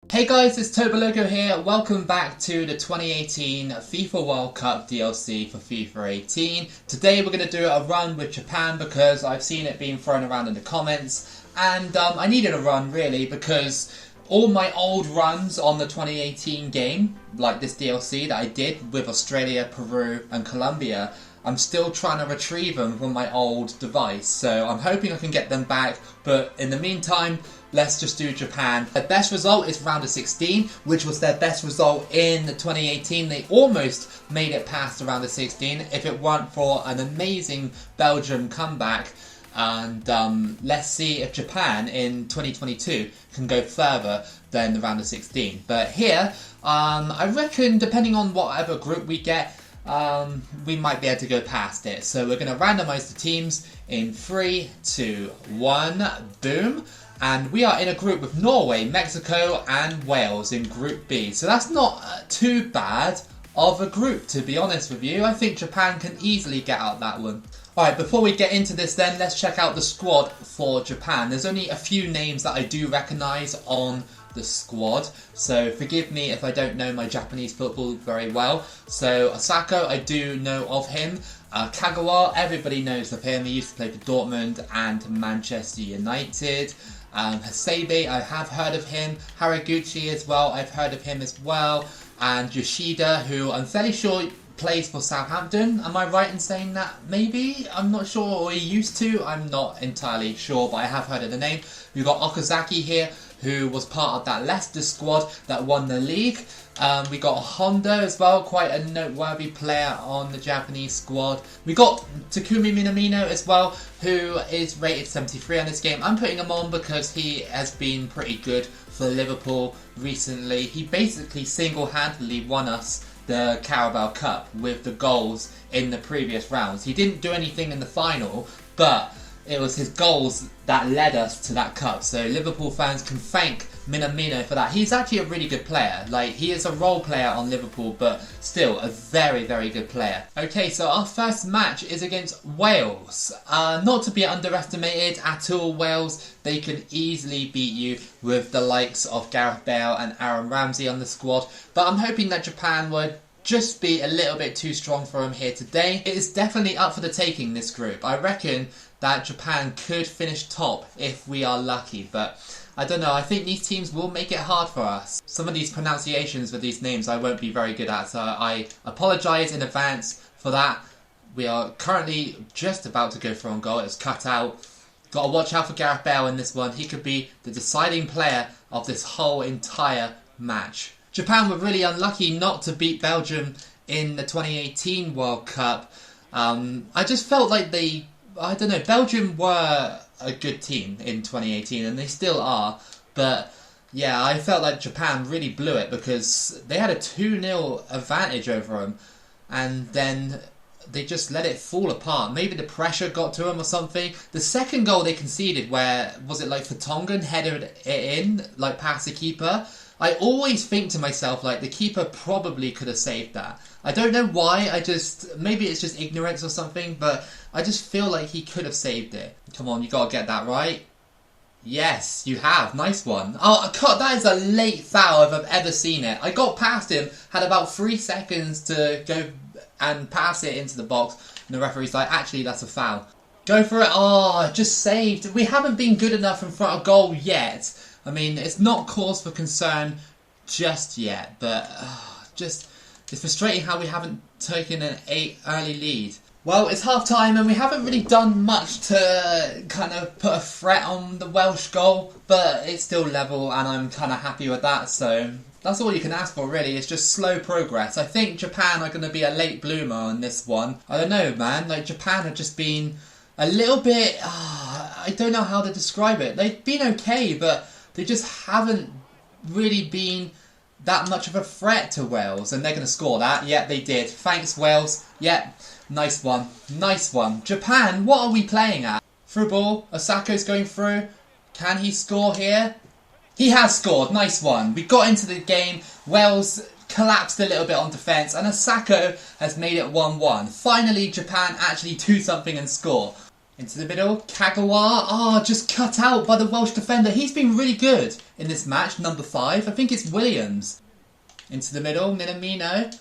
Hey guys, it's Toboloco here. Welcome back to the 2018 FIFA World Cup DLC for FIFA 18. Today we're going to do a run with Japan because I've seen it being thrown around in the comments, and I needed a run really because all my old runs on the 2018 game, like this DLC that I did with Australia, Peru and Colombia, I'm still trying to retrieve them from my old device, so I'm hoping I can get them back, but in the meantime, let's just do Japan. Their best result is round of 16, which was their best result in 2018. They almost made it past the round of 16 if it weren't for an amazing Belgium comeback. And let's see if Japan in 2022 can go further than the round of 16. But here, I reckon depending on whatever group we get, we might be able to go past it. So we're going to randomize the teams in 3, 2, 1, boom. And we are in a group with Norway, Mexico and Wales in Group B. So that's not too bad of a group, to be honest with you. I think Japan can easily get out that one. Alright, before we get into this then, let's check out the squad for Japan. There's only a few names that I do recognise on the squad, so forgive me if I don't know my Japanese football very well. So Osako, I do know of him. Kagawa, everybody knows of him. He used to play for Dortmund and Manchester United. Hasebe, I have heard of him. Haraguchi as well, I've heard of him as well. And Yoshida, who I'm fairly sure plays for Southampton. Am I right in saying that? Maybe? I'm not sure, or he used to. I'm not entirely sure, but I have heard of the name. We've got Okazaki here, who was part of that Leicester squad that won the league. We got Honda as well, quite a noteworthy player on the Japanese squad. We got Takumi Minamino as well, who is rated 73 on this game. I'm putting him on because he has been pretty good for Liverpool recently. He basically single-handedly won us the Carabao Cup with the goals in the previous rounds. He didn't do anything in the final, but it was his goals that led us to that cup. So Liverpool fans can thank Minamino for that. He's actually a really good player. Like, he is a role player on Liverpool, but still a very, very good player. Okay, so our first match is against Wales. Not to be underestimated at all, Wales. They can easily beat you with the likes of Gareth Bale and Aaron Ramsey on the squad. But I'm hoping that Japan would just be a little bit too strong for him here today. It is definitely up for the taking, this group. I reckon that Japan could finish top if we are lucky, but I don't know, I think these teams will make it hard for us. Some of these pronunciations with these names I won't be very good at, so I apologise in advance for that. We are currently just about to go for on goal. It's cut out. Got to watch out for Gareth Bale in this one. He could be the deciding player of this whole entire match. Japan were really unlucky not to beat Belgium in the 2018 World Cup. I just felt like I don't know, Belgium were a good team in 2018 and they still are, but yeah, I felt like Japan really blew it because they had a 2-0 advantage over them and then they just let it fall apart. Maybe the pressure got to them or something. The second goal they conceded, where was it like Vertonghen headed it in, like past the keeper? I always think to myself, like, the keeper probably could have saved that. I don't know why, maybe it's just ignorance or something, but I just feel like he could have saved it. Come on, you gotta get that right. Yes, you have. Nice one. Oh, God, that is a late foul if I've ever seen it. I got past him, had about 3 seconds to go and pass it into the box, and the referee's like, actually, that's a foul. Go for it. Oh, just saved. We haven't been good enough in front of goal yet. I mean, it's not cause for concern just yet, but it's frustrating how we haven't taken an early lead. Well, it's half time and we haven't really done much to kind of put a threat on the Welsh goal, but it's still level and I'm kind of happy with that, so that's all you can ask for really. It's just slow progress. I think Japan are going to be a late bloomer on this one. I don't know, man, like Japan have just been a little bit, I don't know how to describe it. They've been okay, but they just haven't really been that much of a threat to Wales. And they're going to score that. Yep, they did. Thanks, Wales. Yep, nice one. Nice one. Japan, what are we playing at? Through ball. Osako's going through. Can he score here? He has scored. Nice one. We got into the game. Wales collapsed a little bit on defence. And Osako has made it 1-1. Finally, Japan actually do something and score. Into the middle, Kagawa. Oh, just cut out by the Welsh defender. He's been really good in this match, number 5. I think it's Williams. Into the middle, Minamino.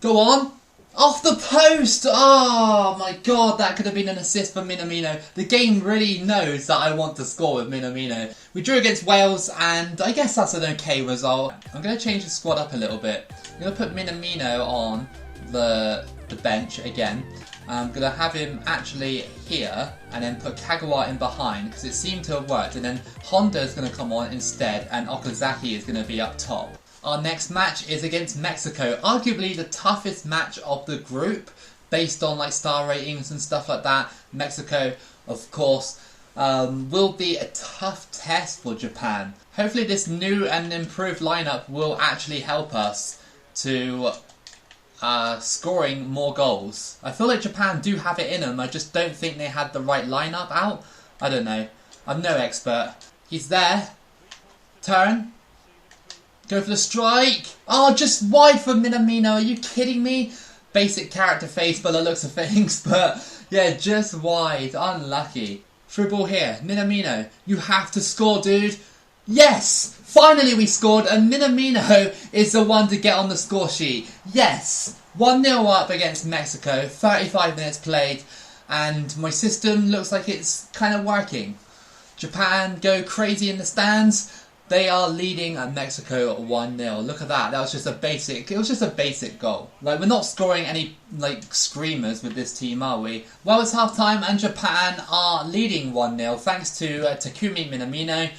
Go on. Off the post! Oh my god, that could have been an assist for Minamino. The game really knows that I want to score with Minamino. We drew against Wales, and I guess that's an okay result. I'm going to change the squad up a little bit. I'm going to put Minamino on the bench again. I'm going to have him actually here, and then put Kagawa in behind, because it seemed to have worked. And then Honda is going to come on instead, and Okazaki is going to be up top. Our next match is against Mexico, arguably the toughest match of the group, based on like star ratings and stuff like that. Mexico, of course, will be a tough test for Japan. Hopefully this new and improved lineup will actually help us to scoring more goals. I feel like Japan do have it in them, I just don't think they had the right lineup out. I don't know, I'm no expert. He's there, turn. Go for the strike. Oh, just wide for Minamino. Are you kidding me? Basic character face by the looks of things. But yeah, just wide. Unlucky. Through ball here. Minamino. You have to score, dude. Yes! Finally we scored. And Minamino is the one to get on the score sheet. Yes! 1-0 up against Mexico. 35 minutes played. And my system looks like it's kind of working. Japan go crazy in the stands. They are leading at Mexico 1-0. Look at that. That was just a basic. It was just a basic goal. Like, we're not scoring any like screamers with this team, are we? Well, it's half time and Japan are leading 1-0 thanks to Takumi Minamino.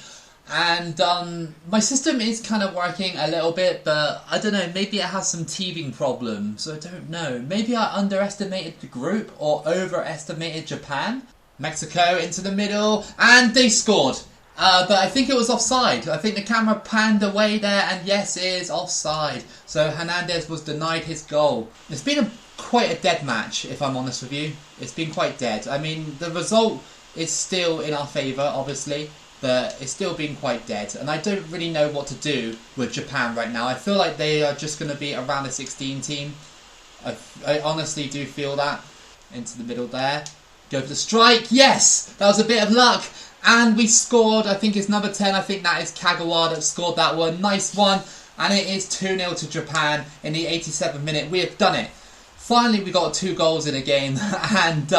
And my system is kind of working a little bit, but I don't know. Maybe it has some teething problems. I don't know. Maybe I underestimated the group or overestimated Japan. Mexico into the middle, and they scored. But I think it was offside. I think the camera panned away there, and yes, it is offside. So Hernandez was denied his goal. It's been quite a dead match, if I'm honest with you. It's been quite dead. I mean, the result is still in our favour, obviously, but it's still been quite dead. And I don't really know what to do with Japan right now. I feel like they are just going to be around a 16 team. I honestly do feel that. Into the middle there. Go for the strike. Yes! That was a bit of luck. And we scored, I think it's number 10, I think that is Kagawa that scored that one. Nice one. And it is 2-0 to Japan in the 87th minute. We have done it. Finally, we got 2 goals in a game. And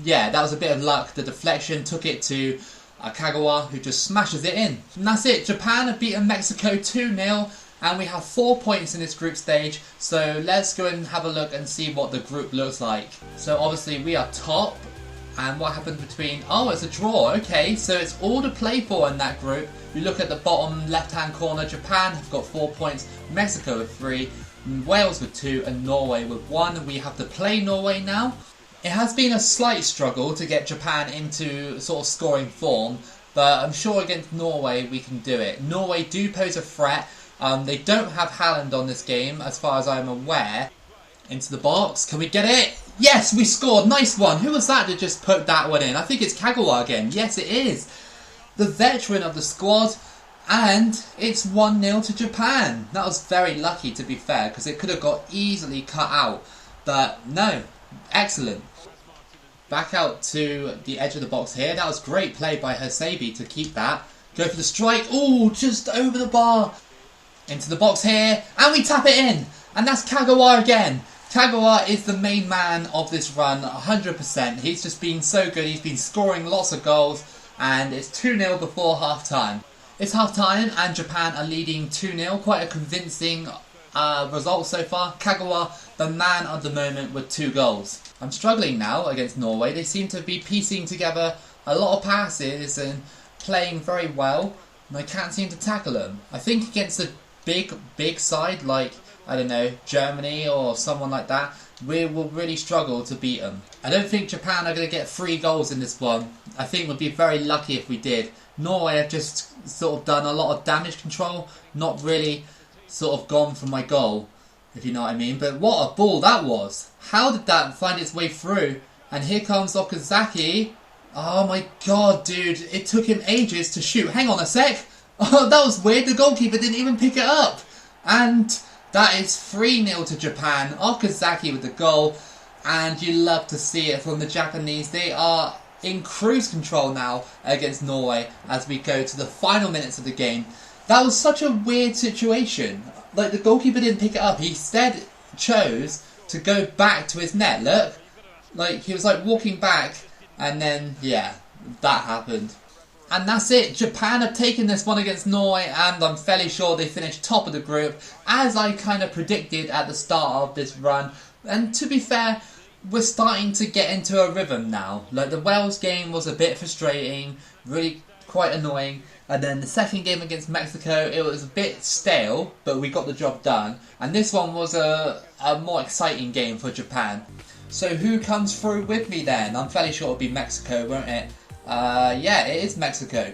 yeah, that was a bit of luck. The deflection took it to Kagawa, who just smashes it in. And that's it. Japan have beaten Mexico 2-0. And we have 4 points in this group stage. So let's go and have a look and see what the group looks like. So obviously we are top. And what happened between... Oh, it's a draw. Okay, so it's all to play for in that group. You look at the bottom left-hand corner. Japan have got 4 points. Mexico with 3. Wales with 2. And Norway with 1. We have to play Norway now. It has been a slight struggle to get Japan into sort of scoring form. But I'm sure against Norway we can do it. Norway do pose a threat. They don't have Haaland on this game, as far as I'm aware. Into the box. Can we get it? Yes, we scored. Nice one. Who was that just put that one in? I think it's Kagawa again. Yes, it is. The veteran of the squad. And it's 1-0 to Japan. That was very lucky, to be fair, because it could have got easily cut out. But no. Excellent. Back out to the edge of the box here. That was great play by Hersebi to keep that. Go for the strike. Oh, just over the bar. Into the box here. And we tap it in. And that's Kagawa again. Kagawa is the main man of this run, 100%. He's just been so good. He's been scoring lots of goals. And it's 2-0 before half-time. It's half-time and Japan are leading 2-0. Quite a convincing result so far. Kagawa, the man at the moment with 2 goals. I'm struggling now against Norway. They seem to be piecing together a lot of passes and playing very well. And I can't seem to tackle them. I think against a big side like... I don't know, Germany or someone like that, we will really struggle to beat them. I don't think Japan are going to get 3 goals in this one. I think we'd be very lucky if we did. Norway have just sort of done a lot of damage control, not really sort of gone for my goal, if you know what I mean. But what a ball that was. How did that find its way through? And here comes Okazaki. Oh my god, dude, it took him ages to shoot. Hang on a sec. Oh, that was weird. The goalkeeper didn't even pick it up. And... that is 3-0 to Japan. Okazaki with the goal. and you love to see it from the Japanese. They are in cruise control now against Norway as we go to the final minutes of the game. That was such a weird situation. Like, the goalkeeper didn't pick it up. He instead chose to go back to his net. Look, like, he was like walking back, and then yeah, that happened. And that's it. Japan have taken this one against Norway, and I'm fairly sure they finished top of the group, as I kind of predicted at the start of this run. And to be fair, we're starting to get into a rhythm now. Like, the Wales game was a bit frustrating, really quite annoying. And then the second game against Mexico, it was a bit stale, but we got the job done. And this one was a more exciting game for Japan. So who comes through with me then? I'm fairly sure it'll be Mexico, won't it? Yeah, it is Mexico.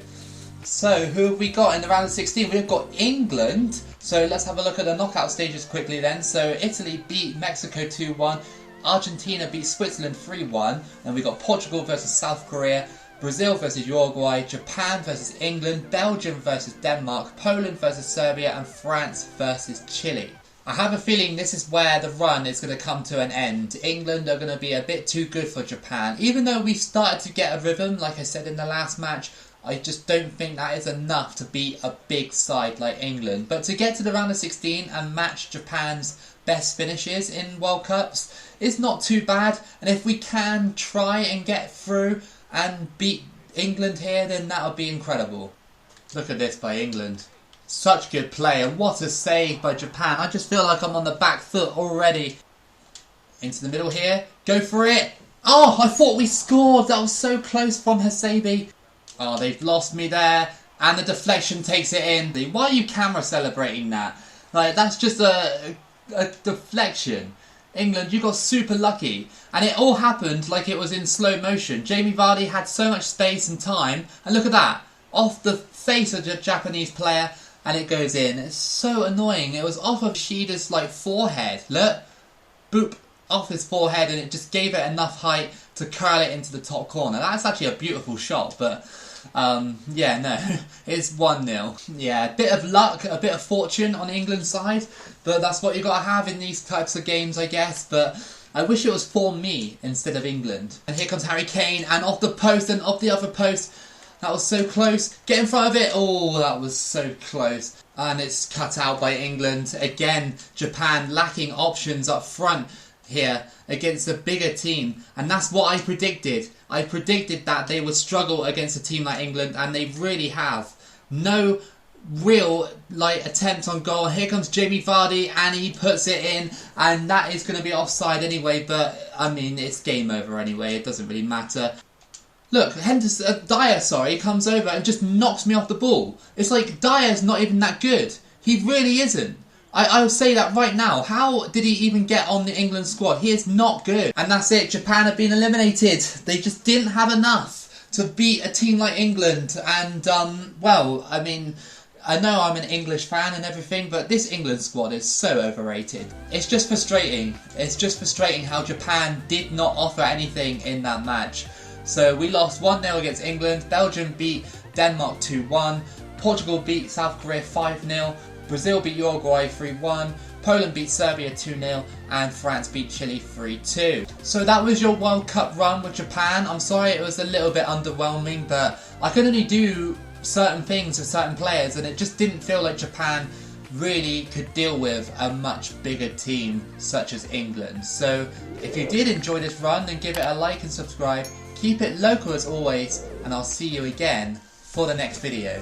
So who have we got in the round of 16? We've got England. So let's have a look at the knockout stages quickly then. So Italy beat Mexico 2-1. Argentina beat Switzerland 3-1. And we got Portugal versus South Korea. Brazil versus Uruguay, Japan versus England, Belgium versus Denmark, Poland versus Serbia, and France versus Chile. I have a feeling this is where the run is going to come to an end. England are going to be a bit too good for Japan. Even though we started to get a rhythm, like I said in the last match, I just don't think that is enough to beat a big side like England. But to get to the round of 16 and match Japan's best finishes in World Cups is not too bad. And if we can try and get through and beat England here, then that would be incredible. Look at this by England. Such good play, and what a save by Japan. I just feel like I'm on the back foot already. Into the middle here. Go for it. Oh, I thought we scored. That was so close from Hasebe. Oh, they've lost me there. And the deflection takes it in. Why are you camera celebrating that? Like, that's just a deflection. England, you got super lucky. And it all happened like it was in slow motion. Jamie Vardy had so much space and time. And look at that. Off the face of the Japanese player. And it goes in. It's so annoying. It was off of Shida's like forehead. Look. Boop. Off his forehead. And it just gave it enough height to curl it into the top corner. That's actually a beautiful shot. But yeah, no. It's 1-0. Yeah, a bit of luck, a bit of fortune on England's side. But that's what you got to have in these types of games, I guess. But I wish it was for me instead of England. And here comes Harry Kane. And off the post and off the other post. That was so close. Get in front of it. Oh, that was so close. And it's cut out by England. Again, Japan lacking options up front here against a bigger team. And that's what I predicted. I predicted that they would struggle against a team like England, and they really have. No real attempt on goal. Here comes Jamie Vardy, and he puts it in, and that is going to be offside anyway, but I mean, it's game over anyway. It doesn't really matter. Look, Dyer comes over and just knocks me off the ball. It's like Dyer's not even that good. He really isn't. I'll say that right now. How did he even get on the England squad? He is not good. And that's it. Japan have been eliminated. They just didn't have enough to beat a team like England. And, well, I mean, I know I'm an English fan and everything, but this England squad is so overrated. It's just frustrating. It's just frustrating how Japan did not offer anything in that match. So we lost 1-0 against England. Belgium beat Denmark 2-1. Portugal beat South Korea 5-0. Brazil beat Uruguay 3-1. Poland beat Serbia 2-0. And France beat Chile 3-2. So that was your World Cup run with Japan. I'm sorry it was a little bit underwhelming, but I could only do certain things with certain players, and it just didn't feel like Japan really could deal with a much bigger team such as England. So if you did enjoy this run, then give it a like and subscribe. Keep it local as always, and I'll see you again for the next video.